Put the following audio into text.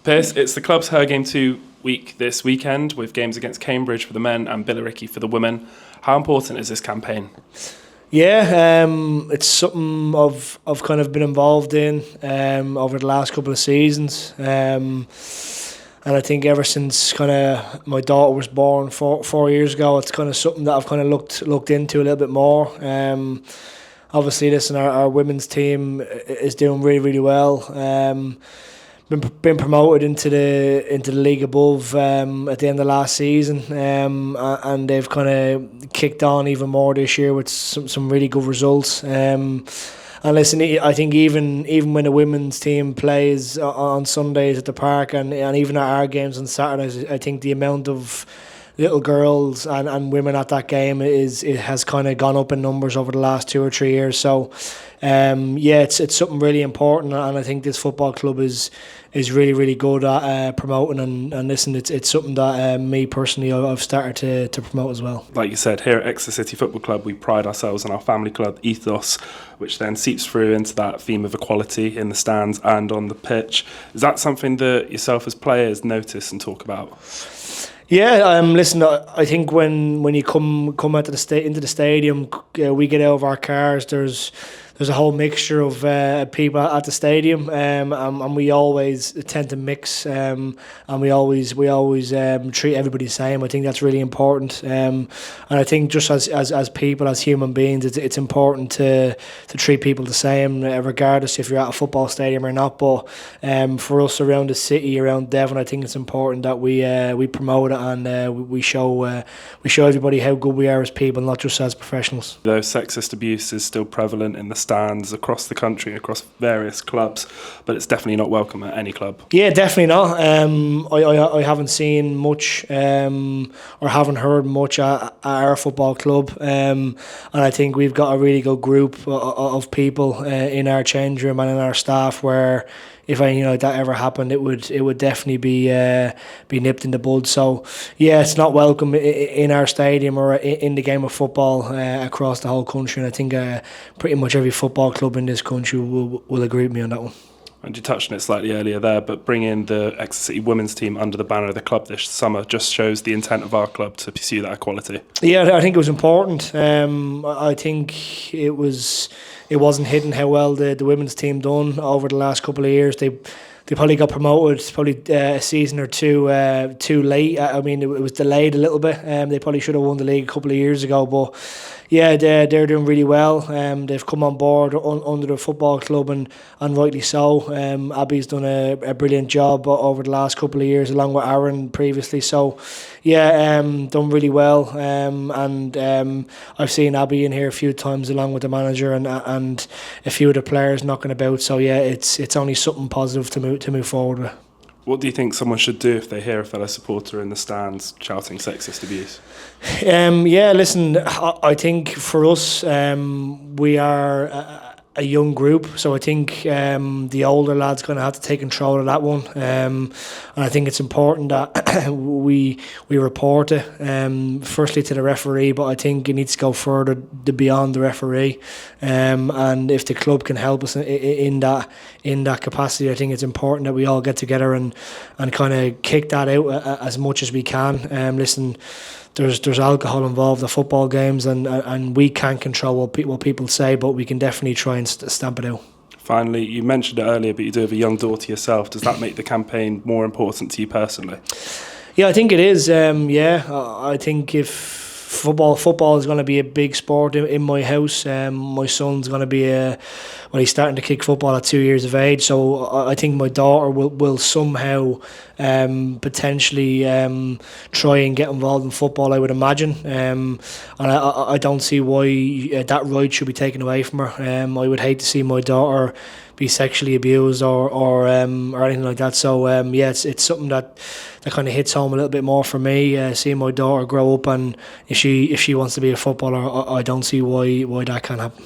Pierce, it's the club's Her Game 2 week this weekend with games against Cambridge for the men and Billericay for the women. How important is this campaign? Yeah, it's something I've kind of been involved in over the last couple of seasons. And I think ever since kind of my daughter was born 4 years ago, it's kind of something that I've kind of looked into a little bit more. Obviously, listen, our women's team is doing really, really well. Been promoted into the league above at the end of last season, and they've kind of kicked on even more this year with some really good results. And listen, I think even when the women's team plays on Sundays at the park and even at our games on Saturdays, I think the amount of little girls and women at that game has kind of gone up in numbers over the last 2 or 3 years. So it's something really important, and I think this football club is really, really good at promoting and listen, it's something that me personally I've started to promote as well. Like you said, here at Exeter City Football Club we pride ourselves on our family club ethos, which then seeps through into that theme of equality in the stands and on the pitch. Is that something that yourself as players notice and talk about? Yeah, listen, I think when you come out into the stadium, we get out of our cars, there's a whole mixture of people at the stadium, and we always tend to mix, and we always treat everybody the same. I think that's really important, and I think just as people, as human beings, it's important to treat people the same, regardless if you're at a football stadium or not. But for us around the city, around Devon, I think it's important that we promote it and we show everybody how good we are as people, not just as professionals. Though sexist abuse is still prevalent in the stands across the country, across various clubs, but it's definitely not welcome at any club. Yeah, definitely not. I haven't seen much or haven't heard much at our football club, and I think we've got a really good group of people in our change room and in our staff where if anything like that ever happened, it would definitely be nipped in the bud. So yeah, it's not welcome in our stadium or in the game of football across the whole country. And I think pretty much every football club in this country will agree with me on that one. And you touched on it slightly earlier there, but bringing the Exeter City women's team under the banner of the club this summer just shows the intent of our club to pursue that equality. Yeah, I think it was important. I think it wasn't hidden how well the women's team done over the last couple of years. They probably got promoted a season or two too late. I mean, it was delayed a little bit. They probably should have won the league a couple of years ago, but yeah, they're doing really well. They've come on board under the football club, and rightly so. Abby's done a brilliant job over the last couple of years, along with Aaron previously. So yeah, done really well. And I've seen Abby in here a few times along with the manager and a few of the players knocking about. So yeah, it's only something positive to move forward with. What do you think someone should do if they hear a fellow supporter in the stands shouting sexist abuse? Yeah, listen, I think for us, we are a young group, so I think the older lads going to have to take control of that one, and I think it's important that we report it firstly to the referee, but I think it needs to go further beyond the referee, and if the club can help us in that capacity, I think it's important that we all get together and kind of kick that out as much as we can. Listen, there's alcohol involved at football games, and we can't control what people say, but we can definitely try and stamp it out. Finally, you mentioned it earlier, but you do have a young daughter yourself. Does that make the campaign more important to you personally? Yeah, I think it is. I think if football is going to be a big sport in my house. My son's going to be he's starting to kick football at 2 years of age, so I think my daughter will somehow potentially try and get involved in football, I would imagine, and I don't see why that right should be taken away from her. I would hate to see my daughter be sexually abused or anything like that. So yeah, it's something that kind of hits home a little bit more for me. Seeing my daughter grow up, and if she wants to be a footballer, I don't see why that can't happen.